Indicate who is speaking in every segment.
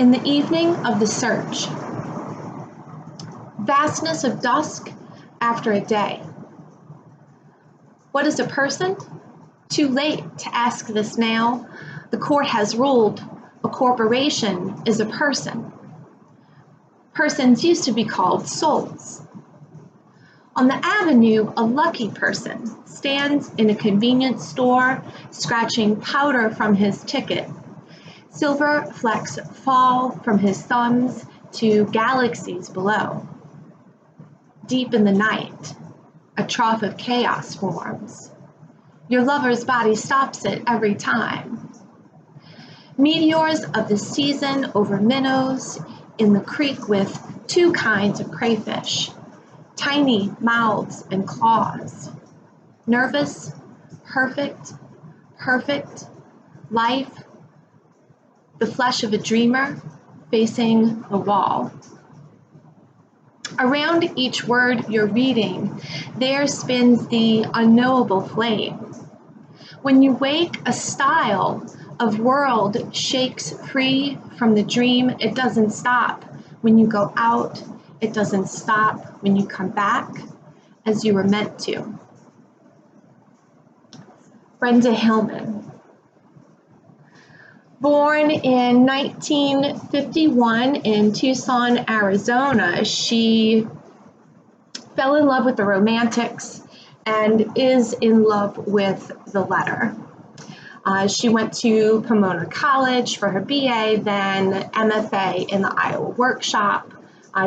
Speaker 1: In the evening of the search, vastness of dusk after a day. What is a person? Too late to ask this now. The court has ruled a corporation is a person. Persons used to be called souls. On the avenue, a lucky person stands in a convenience store, scratching powder from his ticket. Silver flecks fall from his thumbs to galaxies below. Deep in the night, a trough of chaos forms. Your lover's body stops it every time. Meteors of the season over minnows in the creek with two kinds of crayfish, tiny mouths and claws. Nervous, perfect, life, the flesh of a dreamer facing the wall. Around each word you're reading, there spins the unknowable flame. When you wake, a style of world shakes free from the dream. It doesn't stop when you go out. It doesn't stop when you come back as you were meant to. Brenda Hillman. Born in 1951 in Tucson, Arizona, she fell in love with the Romantics and is in love with the letter. She went to Pomona College for her BA, then MFA in the Iowa Workshop.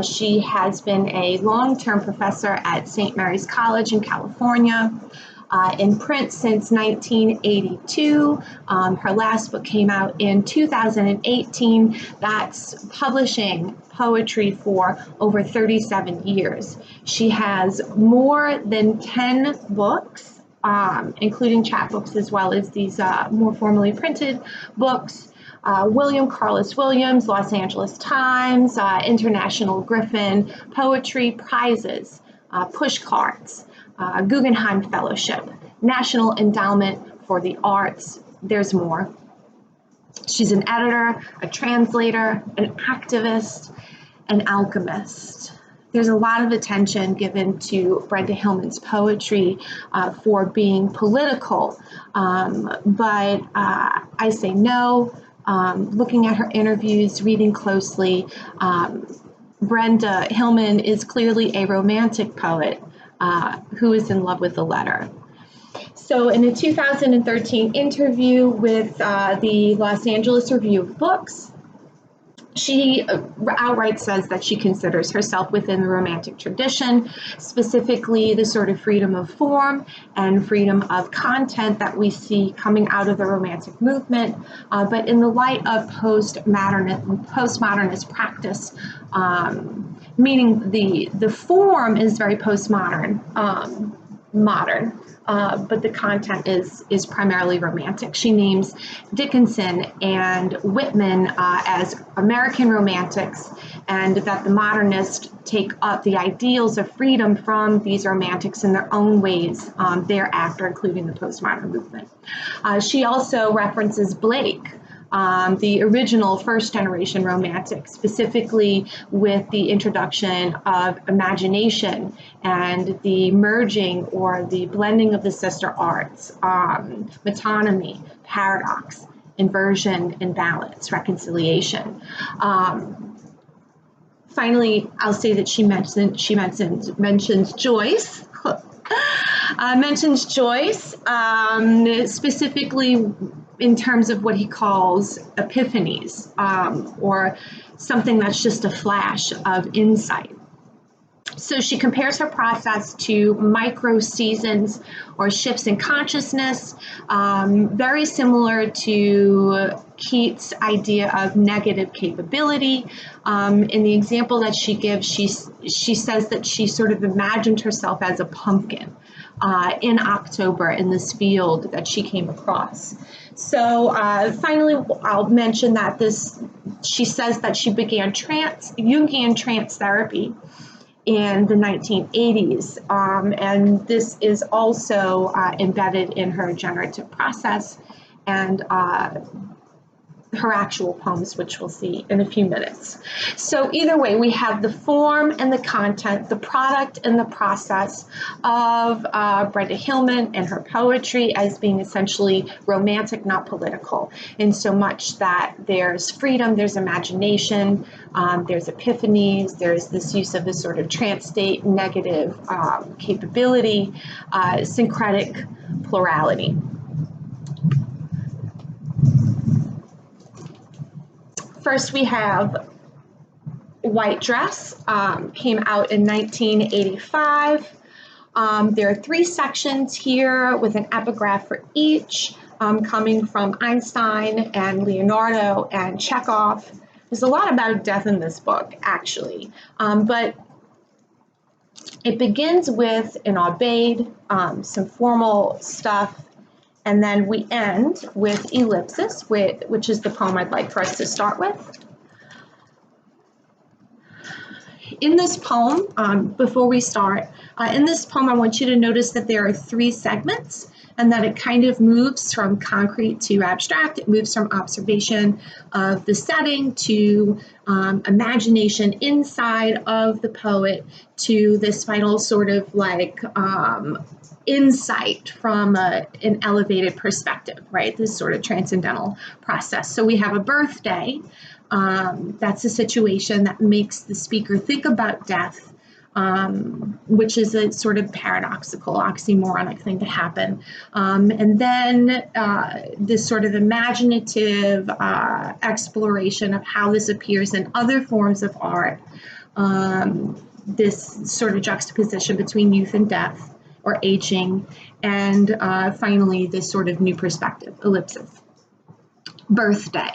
Speaker 1: She has been a long-term professor at St. Mary's College in California. In print since 1982. Her last book came out in 2018. That's publishing poetry for over 37 years. She has more than 10 books, including chapbooks as well as these more formally printed books. William Carlos Williams, Los Angeles Times, International Griffin Poetry Prizes, push cards, Guggenheim Fellowship, National Endowment for the Arts. There's more. She's an editor, a translator, an activist, an alchemist. There's a lot of attention given to Brenda Hillman's poetry for being political, but I say no. Looking at her interviews, reading closely, Brenda Hillman is clearly a romantic poet who is in love with the letter. So in a 2013 interview with the Los Angeles Review of Books, she outright says that she considers herself within the Romantic tradition, specifically the sort of freedom of form and freedom of content that we see coming out of the Romantic movement, but in the light of postmodernist practice, meaning the form is very postmodern, but the content is primarily romantic. She names Dickinson and Whitman as American romantics, and that the modernists take up the ideals of freedom from these romantics in their own ways thereafter, including the postmodern movement. She also references Blake, the original first-generation romantic, specifically with the introduction of imagination and the merging or the blending of the sister arts, metonymy, paradox, inversion, and balance, reconciliation. Finally, I'll say that she mentions Joyce. Mentions Joyce, specifically in terms of what he calls epiphanies, or something that's just a flash of insight. So she compares her process to micro seasons or shifts in consciousness, very similar to Keats' idea of negative capability. In the example that she gives, she says that she sort of imagined herself as a pumpkin in October in this field that she came across. So finally, I'll mention that she says that she began Jungian trance therapy in the 1980s, and this is also embedded in her generative process, and her her actual poems, which we'll see in a few minutes. So either way, we have the form and the content, the product and the process of Brenda Hillman and her poetry as being essentially romantic, not political, in so much that there's freedom, there's imagination, there's epiphanies, there's this use of this sort of trance state, negative capability, syncretic plurality. First, we have White Dress, came out in 1985. There are 3 sections here with an epigraph for each, coming from Einstein and Leonardo and Chekhov. There's a lot about death in this book, actually, but it begins with an aubade, some formal stuff, and then we end with Ellipsis, which is the poem I'd like for us to start with. In this poem, before we start, in this poem, I want you to notice that there are 3 segments and that it kind of moves from concrete to abstract. It moves from observation of the setting to imagination inside of the poet to this final sort of like insight from an elevated perspective, right? This sort of transcendental process. So we have a birthday. That's a situation that makes the speaker think about death, which is a sort of paradoxical, oxymoronic thing to happen. And then this sort of imaginative exploration of how this appears in other forms of art, this sort of juxtaposition between youth and death, or aging, and finally this sort of new perspective, ellipsis. Birthday.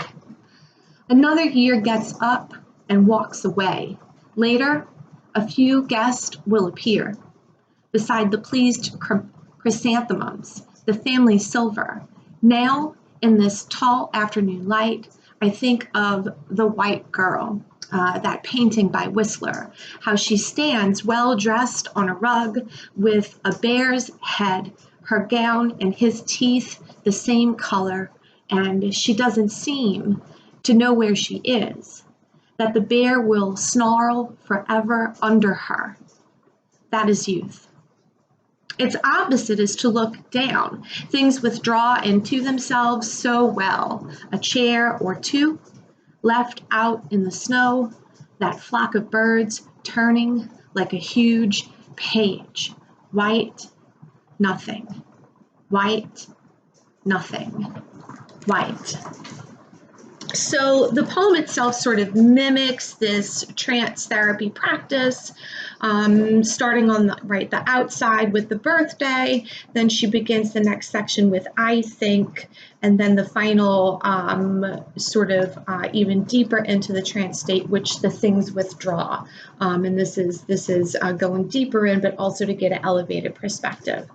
Speaker 1: Another year gets up and walks away. Later, a few guests will appear. Beside the pleased chrysanthemums, the family silver. Now, in this tall afternoon light, I think of the white girl, that painting by Whistler, how she stands well dressed on a rug with a bear's head, her gown and his teeth the same color, and she doesn't seem to know where she is, that the bear will snarl forever under her. That is youth. Its opposite is to look down. Things withdraw into themselves so well. A chair or 2 left out in the snow, that flock of birds turning like a huge page. White, nothing. White, nothing. White. So the poem itself sort of mimics this trance therapy practice, starting on the outside with the birthday. Then she begins the next section with I think, and then the final sort of even deeper into the trance state, which the things withdraw. And this is going deeper in, but also to get an elevated perspective.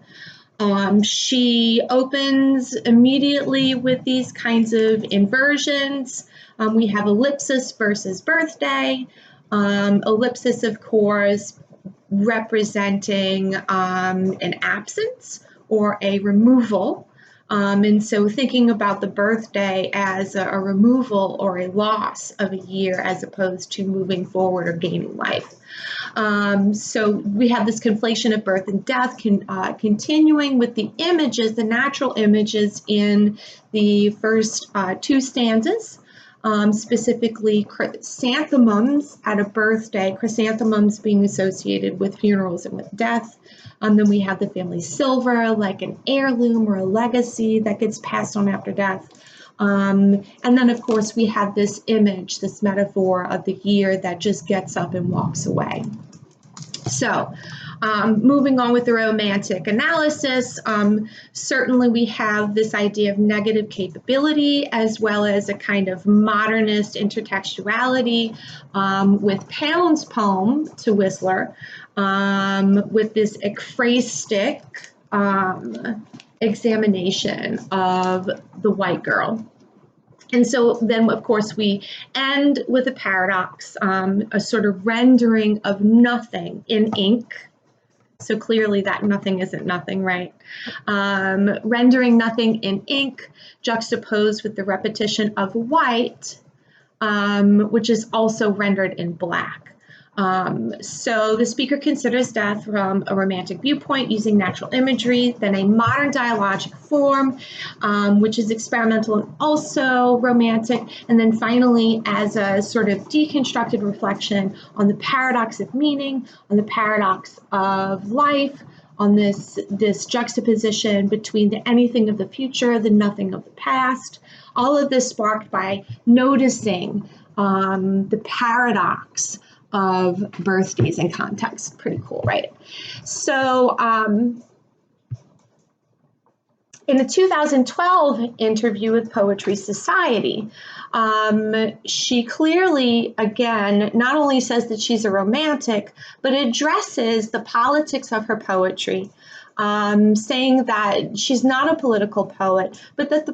Speaker 1: She opens immediately with these kinds of inversions. We have ellipsis versus birthday. Ellipsis, of course, representing an absence or a removal. And so thinking about the birthday as a removal or a loss of a year as opposed to moving forward or gaining life. So we have this conflation of birth and death, continuing with the images, the natural images in the first 2 stanzas, specifically chrysanthemums at a birthday, chrysanthemums being associated with funerals and with death. Then we have the family silver, like an heirloom or a legacy that gets passed on after death. And then, of course, we have this image, this metaphor of the year that just gets up and walks away. So, moving on with the romantic analysis, certainly we have this idea of negative capability as well as a kind of modernist intertextuality with Pound's poem to Whistler, with this ekphrastic examination of the white girl. And so then, of course, we end with a paradox, a sort of rendering of nothing in ink. So clearly that nothing isn't nothing, right? Rendering nothing in ink, juxtaposed with the repetition of white, which is also rendered in black. So the speaker considers death from a romantic viewpoint using natural imagery, then a modern dialogic form, which is experimental and also romantic, and then finally as a sort of deconstructed reflection on the paradox of meaning, on the paradox of life, on this juxtaposition between the anything of the future, the nothing of the past. All of this sparked by noticing the paradox of birthdays in context. Pretty cool, right? So in a 2012 interview with Poetry Society, she clearly, again, not only says that she's a romantic, but addresses the politics of her poetry, saying that she's not a political poet, but that the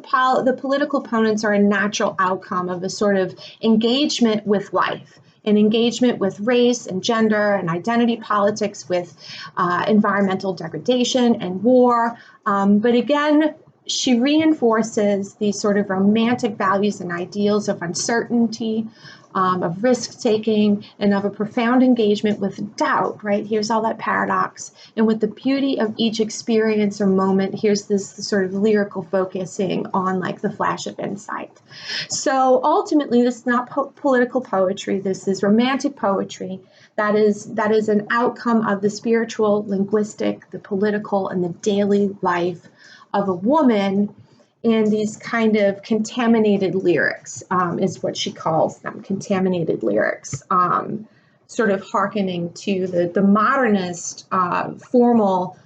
Speaker 1: political opponents are a natural outcome of a sort of engagement with life, an engagement with race and gender and identity politics, with environmental degradation and war. But again, she reinforces these sort of romantic values and ideals of uncertainty, of risk-taking, and of a profound engagement with doubt, right? Here's all that paradox. And with the beauty of each experience or moment, here's this sort of lyrical focusing on like the flash of insight. So ultimately, this is not political poetry. This is romantic poetry that is an outcome of the spiritual, linguistic, the political, and the daily life of a woman in these kind of contaminated lyrics, is what she calls them, contaminated lyrics, sort of hearkening to the modernist formal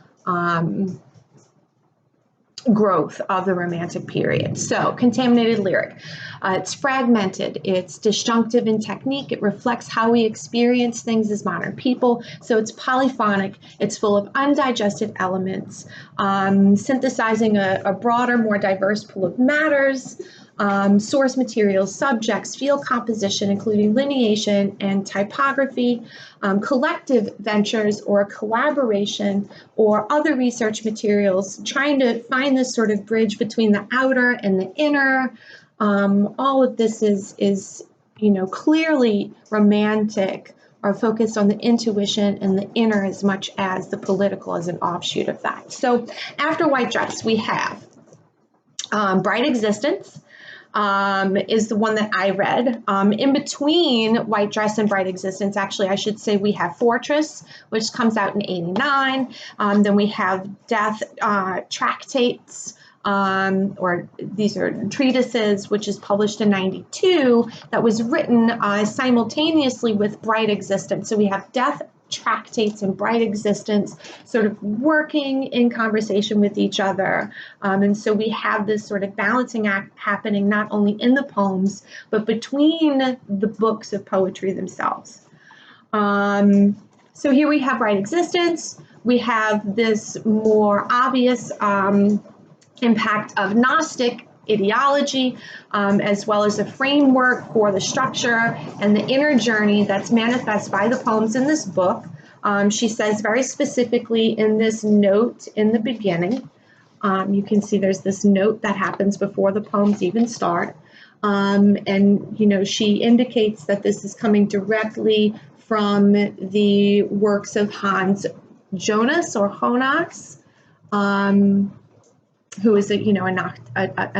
Speaker 1: growth of the Romantic period. So, contaminated lyric. It's fragmented, it's disjunctive in technique, it reflects how we experience things as modern people. So it's polyphonic, it's full of undigested elements, synthesizing a broader, more diverse pool of matters, source materials, subjects, field composition, including lineation and typography, collective ventures or collaboration or other research materials, trying to find this sort of bridge between the outer and the inner. All of this is clearly romantic, or focused on the intuition and the inner as much as the political as an offshoot of that. So after White Dress, we have Bright Existence, is the one that I read. In between White Dress and Bright Existence, actually, I should say we have Fortress, which comes out in '89. Then we have Death Tractates, or these are treatises, which is published in '92, that was written simultaneously with Bright Existence. So we have Death Tractates and Bright Existence sort of working in conversation with each other. And so we have this sort of balancing act happening not only in the poems, but between the books of poetry themselves. So here we have Bright Existence. We have this more obvious impact of Gnostic ideology, as well as a framework for the structure and the inner journey that's manifest by the poems in this book. She says very specifically in this note in the beginning, you can see there's this note that happens before the poems even start. And she indicates that this is coming directly from the works of Hans Jonas or Jonas, who is a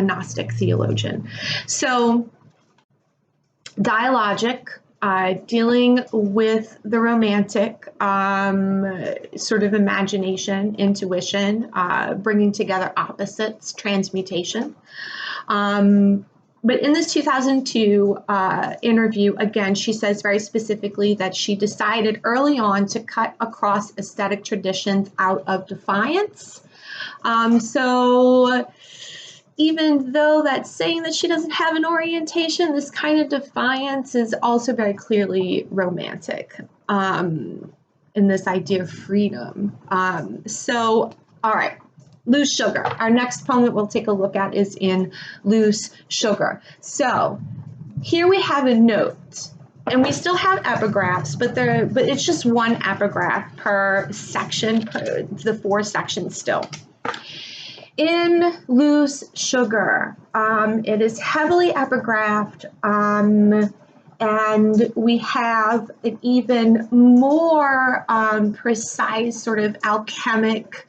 Speaker 1: Gnostic theologian. So dialogic, dealing with the romantic sort of imagination, intuition, bringing together opposites, transmutation. But in this 2002 interview, again, she says very specifically that she decided early on to cut across aesthetic traditions out of defiance. So even though that's saying that she doesn't have an orientation, this kind of defiance is also very clearly romantic, in this idea of freedom. So, all right, Loose Sugar. Our next poem that we'll take a look at is in Loose Sugar. So here we have a note and we still have epigraphs, but it's just one epigraph per section, per the 4 sections still. In Loose Sugar, it is heavily epigraphed, and we have an even more precise sort of alchemic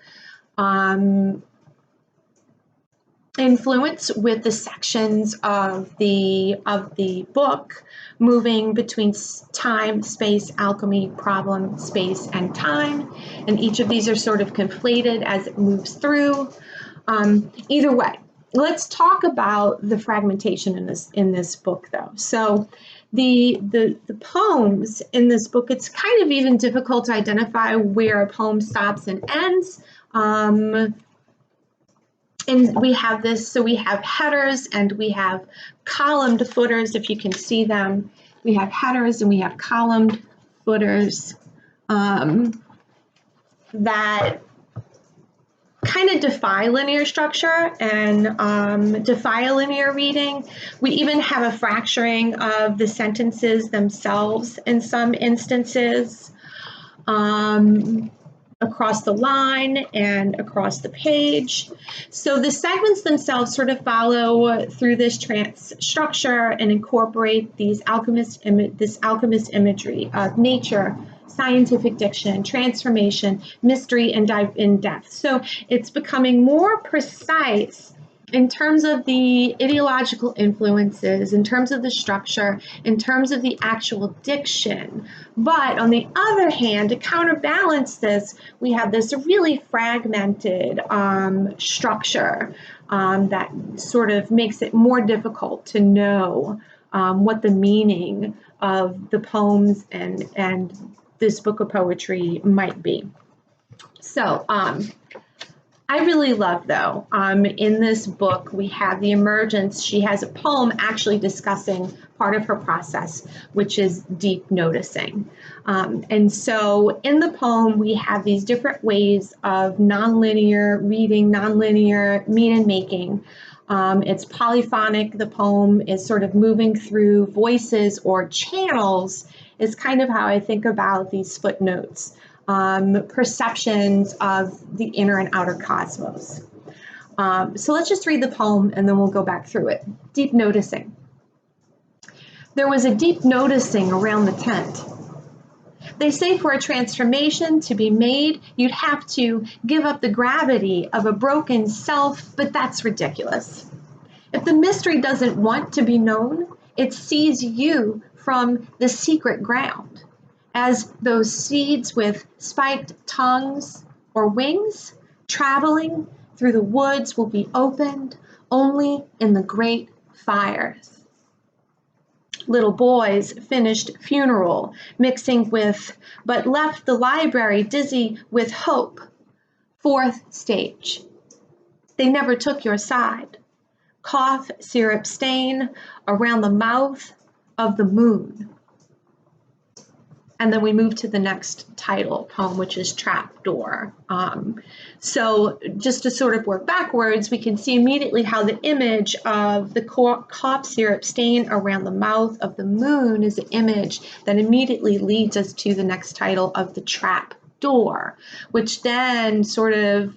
Speaker 1: influence with the sections of the book moving between time, space, alchemy, problem, space, and time, and each of these are sort of conflated as it moves through. Either way, let's talk about the fragmentation in this book, though. So the poems in this book, it's kind of even difficult to identify where a poem stops and ends. And we have this, so we have headers and we have columned footers, if you can see them. We have headers and we have columned footers that kind of defy linear structure and defy linear reading. We even have a fracturing of the sentences themselves in some instances. Across the line and across the page. So the segments themselves sort of follow through this trance structure and incorporate this alchemist imagery of nature, scientific diction, transformation, mystery, and dive in depth. So it's becoming more precise in terms of the ideological influences, in terms of the structure, in terms of the actual diction. But on the other hand, to counterbalance this, we have this really fragmented structure that sort of makes it more difficult to know what the meaning of the poems and this book of poetry might be. So, I really love, though, in this book, we have the emergence. She has a poem actually discussing part of her process, which is deep noticing. And so in the poem, we have these different ways of nonlinear reading, nonlinear meaning making. It's polyphonic. The poem is sort of moving through voices or channels is kind of how I think about these footnotes. Perceptions of the inner and outer cosmos. So let's just read the poem and then we'll go back through it. Deep noticing. There was a deep noticing around the tent. They say for a transformation to be made, you'd have to give up the gravity of a broken self, but that's ridiculous. If the mystery doesn't want to be known, it sees you from the secret ground. As those seeds with spiked tongues or wings, traveling through the woods will be opened only in the great fires. Little boys finished funeral, mixing with, but left the library dizzy with hope. 4th stage. They never took your side. Cough syrup stain around the mouth of the moon. And then we move to the next title poem, which is Trapdoor. So just to sort of work backwards, we can see immediately how the image of the cough syrup stain around the mouth of the moon is an image that immediately leads us to the next title of the Trapdoor, which then sort of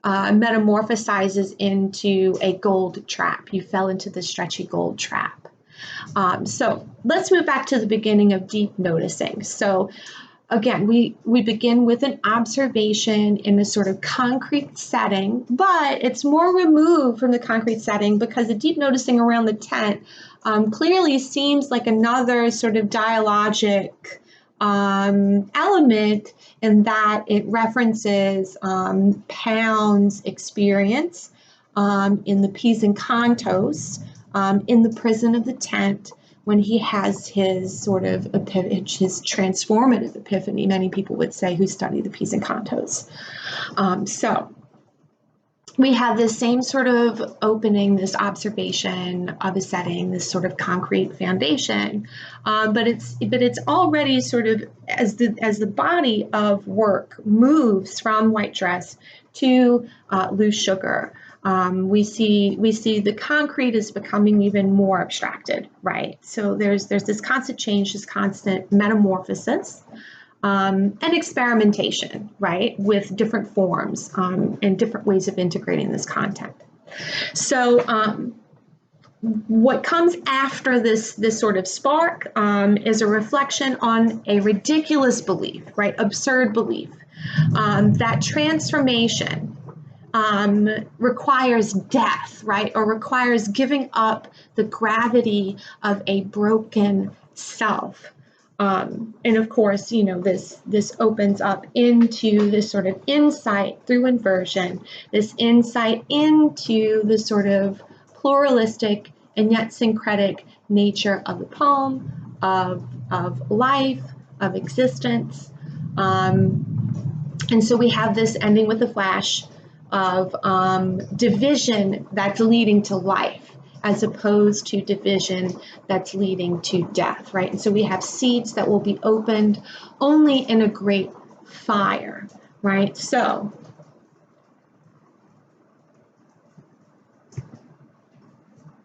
Speaker 1: metamorphosizes into a gold trap. You fell into the stretchy gold trap. So let's move back to the beginning of deep noticing. So again, we begin with an observation in a sort of concrete setting, but it's more removed from the concrete setting because the deep noticing around the tent clearly seems like another sort of dialogic element in that it references Pound's experience in the Peas and Cantos, in the prison of the tent, when he has his sort of his transformative epiphany, many people would say who study the Peas and Cantos. So we have this same sort of opening, this observation of a setting, this sort of concrete foundation, but it's already sort of as the body of work moves from White Dress to Loose Sugar. We see the concrete is becoming even more abstracted, right? So there's this constant change, this constant metamorphosis, and experimentation, right, with different forms and different ways of integrating this content. So what comes after this sort of spark is a reflection on a ridiculous belief, right, absurd belief, that transformation requires death, right, or requires giving up the gravity of a broken self. And of course, this opens up into this sort of insight through inversion, this insight into the sort of pluralistic and yet syncretic nature of the poem, of life, of existence. And so we have this ending with a flash of division that's leading to life, as opposed to division that's leading to death, right? And so we have seeds that will be opened only in a great fire, right? So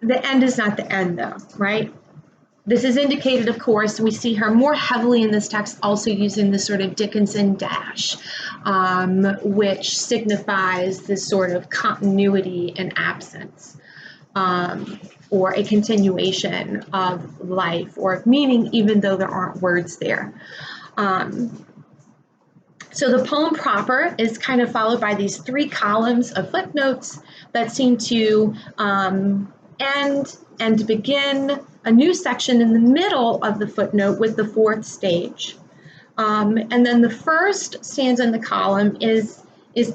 Speaker 1: the end is not the end, though, right? This is indicated, of course, we see her more heavily in this text also using this sort of Dickinson dash, which signifies this sort of continuity and absence, or a continuation of life or of meaning, even though there aren't words there. So the poem proper is kind of followed by these 3 columns of footnotes that seem to end and begin a new section in the middle of the footnote with the 4th stage. And then the first stanza in the column is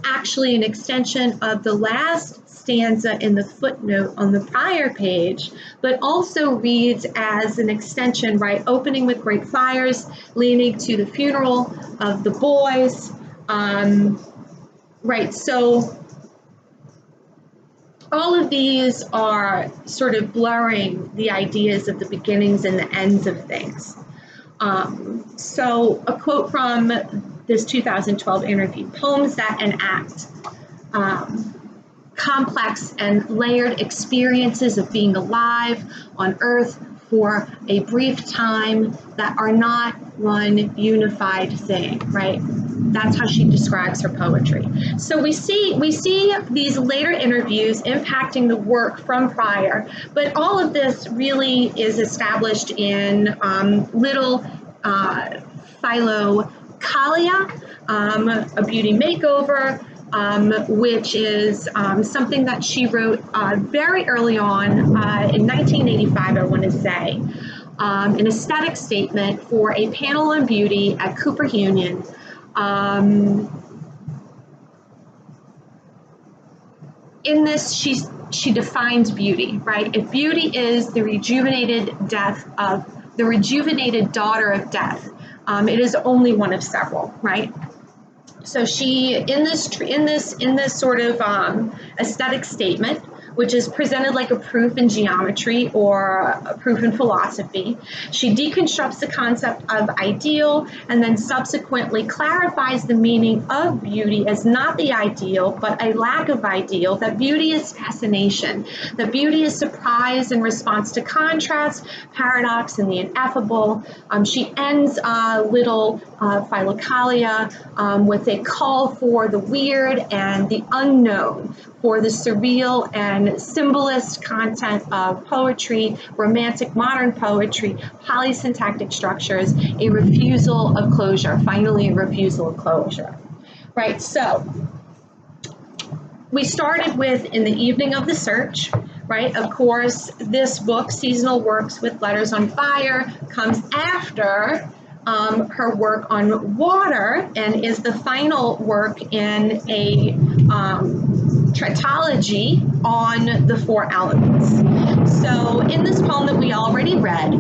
Speaker 1: actually an extension of the last stanza in the footnote on the prior page, but also reads as an extension, right, opening with great fires, leading to the funeral of the boys, right, so all of these are sort of blurring the ideas of the beginnings and the ends of things. So a quote from this 2012 interview: poems that enact complex and layered experiences of being alive on Earth for a brief time that are not one unified thing, right? That's how she describes her poetry. So we see these later interviews impacting the work from prior, but all of this really is established in Little Philokalia, A Beauty Makeover, which is something that she wrote very early on in 1985, I want to say, an aesthetic statement for a panel on beauty at Cooper Union. In this, she defines beauty, right? If beauty is the rejuvenated daughter of death, it is only one of several, right? So she, in this sort of aesthetic statement, which is presented like a proof in geometry or a proof in philosophy, she deconstructs the concept of ideal and then subsequently clarifies the meaning of beauty as not the ideal, but a lack of ideal, that beauty is fascination, that beauty is surprise in response to contrast, paradox, and the ineffable. She ends Little Philokalia with a call for the weird and the unknown, for the surreal and symbolist content of poetry, romantic modern poetry, polysyntactic structures, a refusal of closure, finally a refusal of closure. Right, so we started with In the Evening of the Search, right? Of course, this book, Seasonal Works with Letters on Fire, comes after her work on water and is the final work in a tritology on the 4 elements. So in this poem that we already read,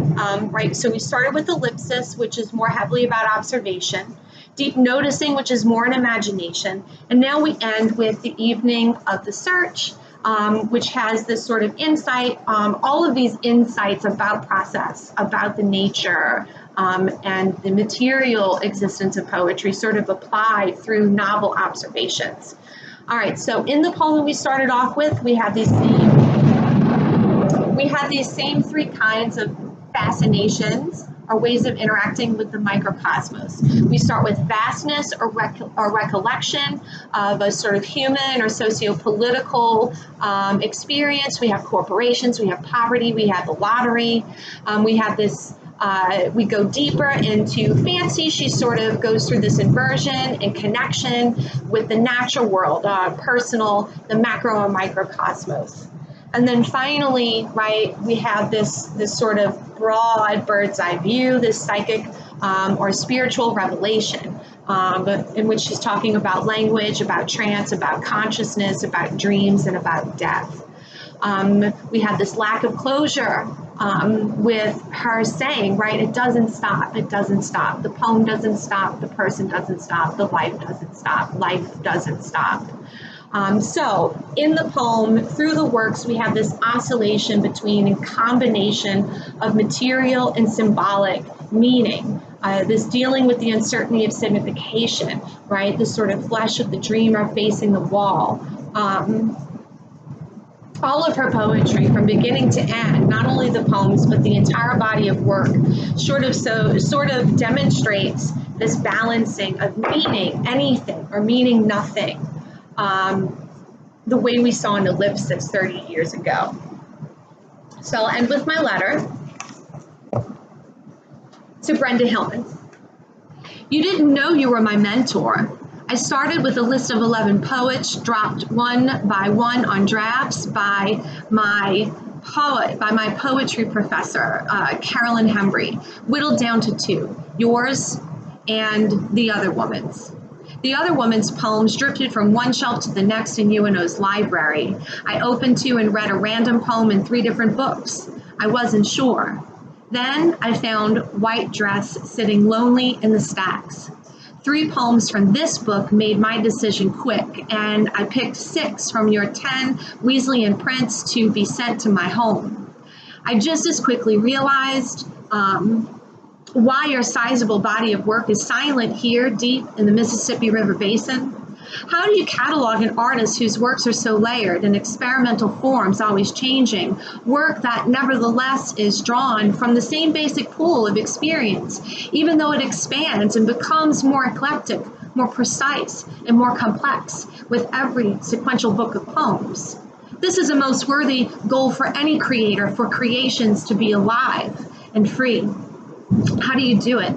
Speaker 1: right, so we started with ellipsis, which is more heavily about observation, deep noticing, which is more an imagination, and now we end with The Evening of the Search, which has this sort of insight, all of these insights about process, about the nature, and the material existence of poetry sort of applied through novel observations. All right, so in the poem that we started off with, we had these same three kinds of fascinations or ways of interacting with the microcosmos. We start with vastness or recollection of a sort of human or socio-political experience. We have corporations, we have poverty, we have the lottery. We have this we go deeper into fancy. She sort of goes through this inversion and connection with the natural world, personal, the macro and microcosmos. And then finally, right, we have this sort of broad bird's eye view, this psychic or spiritual revelation, in which she's talking about language, about trance, about consciousness, about dreams, and about death. We have this lack of closure with her saying, right, it doesn't stop, it doesn't stop. The poem doesn't stop, the person doesn't stop, the life doesn't stop, life doesn't stop. So in the poem, through the works, we have this oscillation between a combination of material and symbolic meaning. This dealing with the uncertainty of signification, right? This sort of flesh of the dreamer facing the wall. All of her poetry from beginning to end, not only the poems, but the entire body of work, sort of demonstrates this balancing of meaning anything or meaning nothing, the way we saw in Ellipsis 30 years ago. So I'll end with my letter to Brenda Hillman. You didn't know you were my mentor. I started with a list of 11 poets, dropped one by one on drafts by my poetry professor, Carolyn Hembry, whittled down to 2, yours and the other woman's. The other woman's poems drifted from one shelf to the next in UNO's library. I opened to and read a random poem in 3 different books. I wasn't sure. Then I found White Dress sitting lonely in the stacks. 3 poems from this book made my decision quick, and I picked 6 from your 10 Wesleyan prints to be sent to my home. I just as quickly realized why your sizable body of work is silent here deep in the Mississippi River Basin. How do you catalog an artist whose works are so layered and experimental forms always changing, work that nevertheless is drawn from the same basic pool of experience, even though it expands and becomes more eclectic, more precise, and more complex with every sequential book of poems? This is a most worthy goal for any creator, for creations to be alive and free. How do you do it?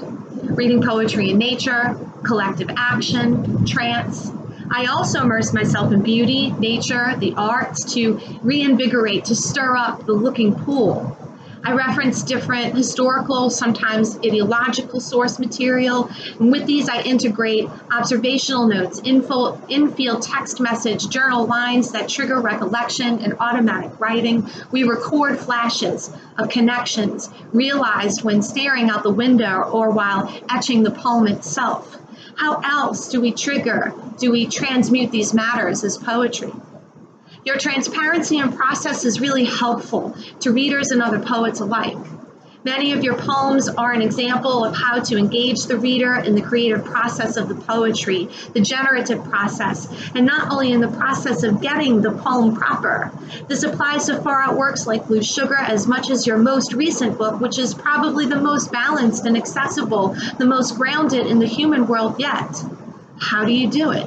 Speaker 1: Reading poetry in nature, collective action, trance. I also immerse myself in beauty, nature, the arts to reinvigorate, to stir up the looking pool. I reference different historical, sometimes ideological source material, and with these I integrate observational notes, in-field text message, journal lines that trigger recollection and automatic writing. We record flashes of connections realized when staring out the window or while etching the poem itself. How else do we transmute these matters as poetry? Your transparency and process is really helpful to readers and other poets alike. Many of your poems are an example of how to engage the reader in the creative process of the poetry, the generative process, and not only in the process of getting the poem proper. This applies to far-out works like Blue Sugar as much as your most recent book, which is probably the most balanced and accessible, the most grounded in the human world yet. How do you do it?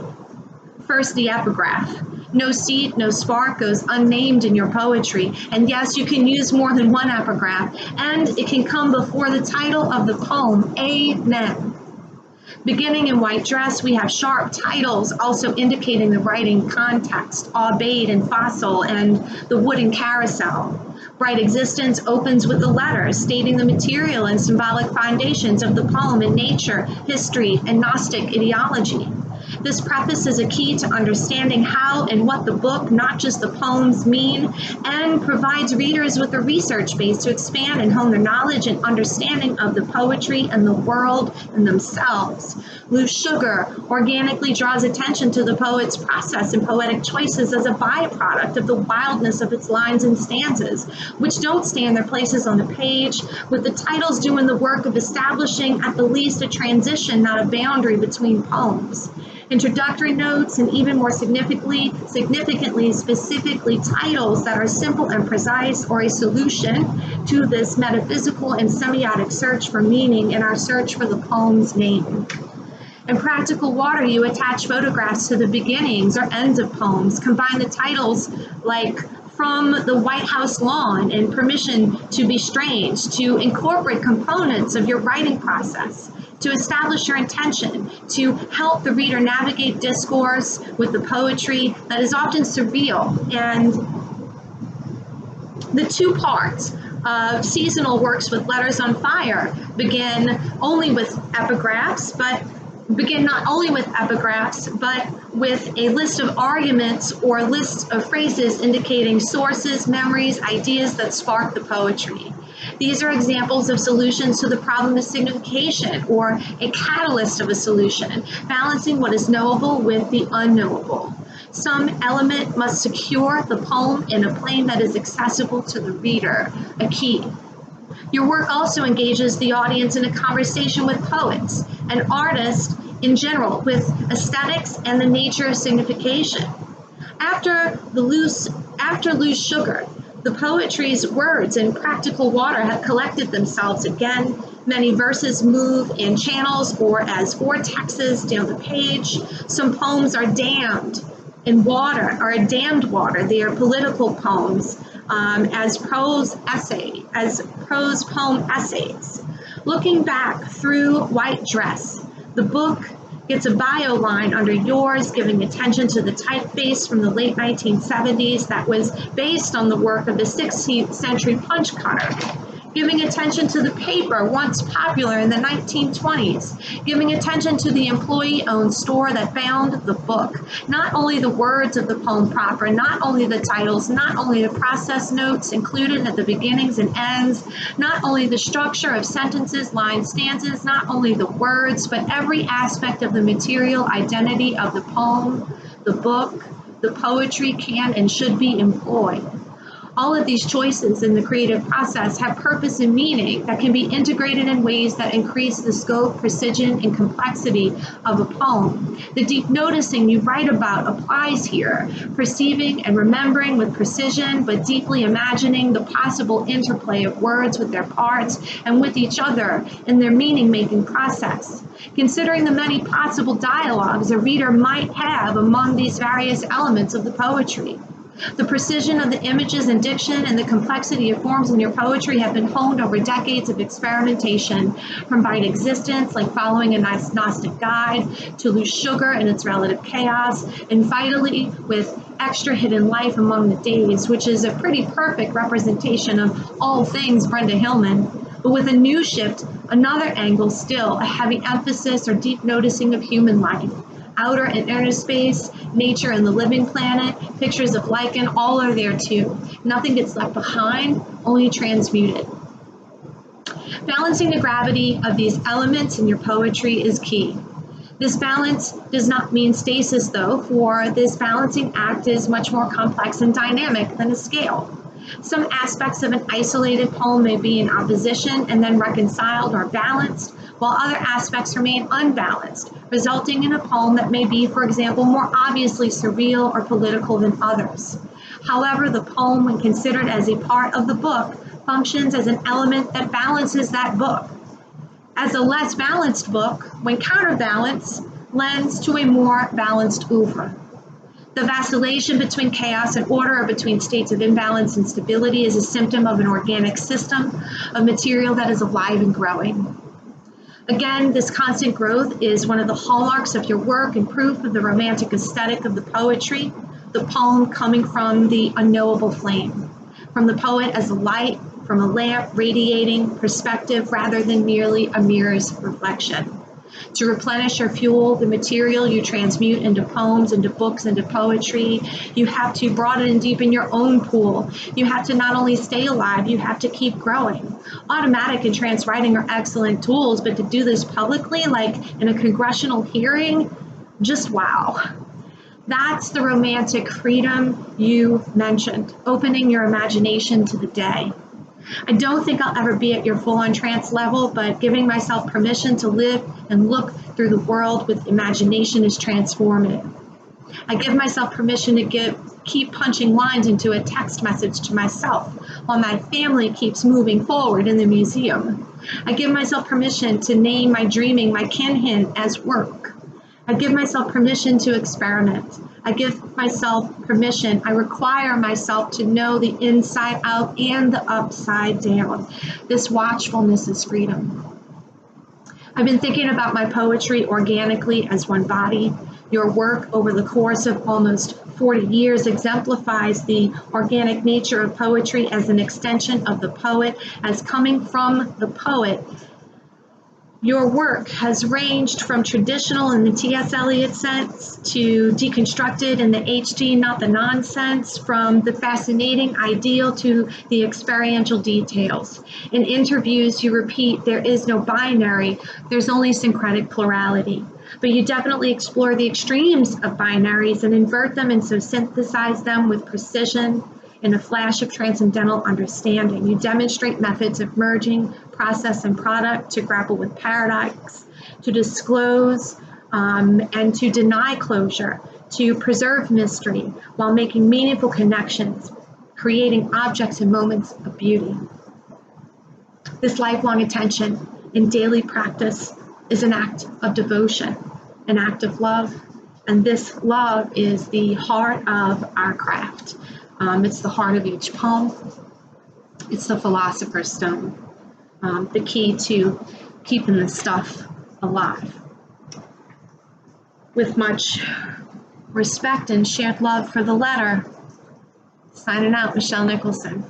Speaker 1: First, the epigraph. No seed, no spark goes unnamed in your poetry. And yes, you can use more than one epigraph, and it can come before the title of the poem, Amen. Beginning in White Dress, we have sharp titles also indicating the writing context, Aubade and Fossil and the Wooden Carousel. Bright Existence opens with the letter, stating the material and symbolic foundations of the poem in nature, history, and Gnostic ideology. This preface is a key to understanding how and what the book, not just the poems, mean, and provides readers with a research base to expand and hone their knowledge and understanding of the poetry and the world and themselves. Blue Sugar organically draws attention to the poet's process and poetic choices as a byproduct of the wildness of its lines and stanzas, which don't stay in their places on the page, with the titles doing the work of establishing at the least a transition, not a boundary between poems. Introductory notes, and even more significantly, specifically titles that are simple and precise, or a solution to this metaphysical and semiotic search for meaning in our search for the poem's name. In Practical Water, you attach photographs to the beginnings or ends of poems, combine the titles like From the White House Lawn and Permission to Be Strange to incorporate components of your writing process, to establish your intention, to help the reader navigate discourse with the poetry that is often surreal. And the two parts of seasonal works with Letters on Fire begin not only with epigraphs, but with a list of arguments or lists of phrases indicating sources, memories, ideas that spark the poetry. These are examples of solutions to the problem of signification, or a catalyst of a solution, balancing what is knowable with the unknowable. Some element must secure the poem in a plane that is accessible to the reader, a key. Your work also engages the audience in a conversation with poets and artists in general, with aesthetics and the nature of signification. After Loose Sugar, the poetry's words in Practical Water have collected themselves again. Many verses move in channels or as vortexes down the page. Some poems are dammed in water, or dammed water. They are political poems as prose poem essays. Looking back through White Dress, the book gets a bio line under yours, giving attention to the typeface from the late 1970s that was based on the work of the 16th century punch cutter, giving attention to the paper once popular in the 1920s, giving attention to the employee-owned store that bound the book. Not only the words of the poem proper, not only the titles, not only the process notes included at the beginnings and ends, not only the structure of sentences, lines, stanzas, not only the words, but every aspect of the material identity of the poem, the book, the poetry can and should be employed. All of these choices in the creative process have purpose and meaning that can be integrated in ways that increase the scope, precision, and complexity of a poem. The deep noticing you write about applies here, perceiving and remembering with precision, but deeply imagining the possible interplay of words with their parts and with each other in their meaning-making process. Considering the many possible dialogues a reader might have among these various elements of the poetry. The precision of the images and diction and the complexity of forms in your poetry have been honed over decades of experimentation, from Bite Existence, like following a nice Gnostic guide, to Loose Sugar and its relative chaos, and vitally with Extra Hidden Life Among the Days, which is a pretty perfect representation of all things Brenda Hillman, but with a new shift, another angle still, a heavy emphasis or deep noticing of human life. Outer and inner space, nature and the living planet, pictures of lichen, all are there too. Nothing gets left behind, only transmuted. Balancing the gravity of these elements in your poetry is key. This balance does not mean stasis though, for this balancing act is much more complex and dynamic than a scale. Some aspects of an isolated poem may be in opposition and then reconciled or balanced, while other aspects remain unbalanced, resulting in a poem that may be, for example, more obviously surreal or political than others. However, the poem, when considered as a part of the book, functions as an element that balances that book. As a less balanced book, when counterbalanced, lends to a more balanced oeuvre. The vacillation between chaos and order, or between states of imbalance and stability, is a symptom of an organic system of material that is alive and growing. Again, this constant growth is one of the hallmarks of your work and proof of the romantic aesthetic of the poetry, the poem coming from the unknowable flame, from the poet as a light, from a lamp radiating perspective rather than merely a mirror's reflection. To replenish or fuel the material you transmute into poems, into books, into poetry, you have to broaden and deepen your own pool. You have to not only stay alive, you have to keep growing. Automatic and trance writing are excellent tools, but to do this publicly, like in a congressional hearing, just wow. That's the romantic freedom you mentioned, opening your imagination to the day. I don't think I'll ever be at your full-on trance level, but giving myself permission to live and look through the world with imagination is transformative. I give myself permission to keep punching lines into a text message to myself while my family keeps moving forward in the museum. I give myself permission to name my dreaming, my kinhin, as work. I give myself permission to experiment. I give myself permission. I require myself to know the inside out and the upside down. This watchfulness is freedom. I've been thinking about my poetry organically as one body. Your work over the course of almost 40 years exemplifies the organic nature of poetry as an extension of the poet, as coming from the poet. Your work has ranged from traditional in the T.S. Eliot sense to deconstructed in the H.G. not the nonsense, from the fascinating ideal to the experiential details. In interviews, you repeat there is no binary, there's only syncretic plurality. But you definitely explore the extremes of binaries and invert them and so synthesize them with precision in a flash of transcendental understanding. You demonstrate methods of merging process and product to grapple with paradox, to disclose and to deny closure, to preserve mystery while making meaningful connections, creating objects and moments of beauty. This lifelong attention in daily practice is an act of devotion, an act of love, and this love is the heart of our craft. It's the heart of each poem. It's the philosopher's stone, the key to keeping the stuff alive. With much respect and shared love for the letter, signing out, Michelle Nicholson.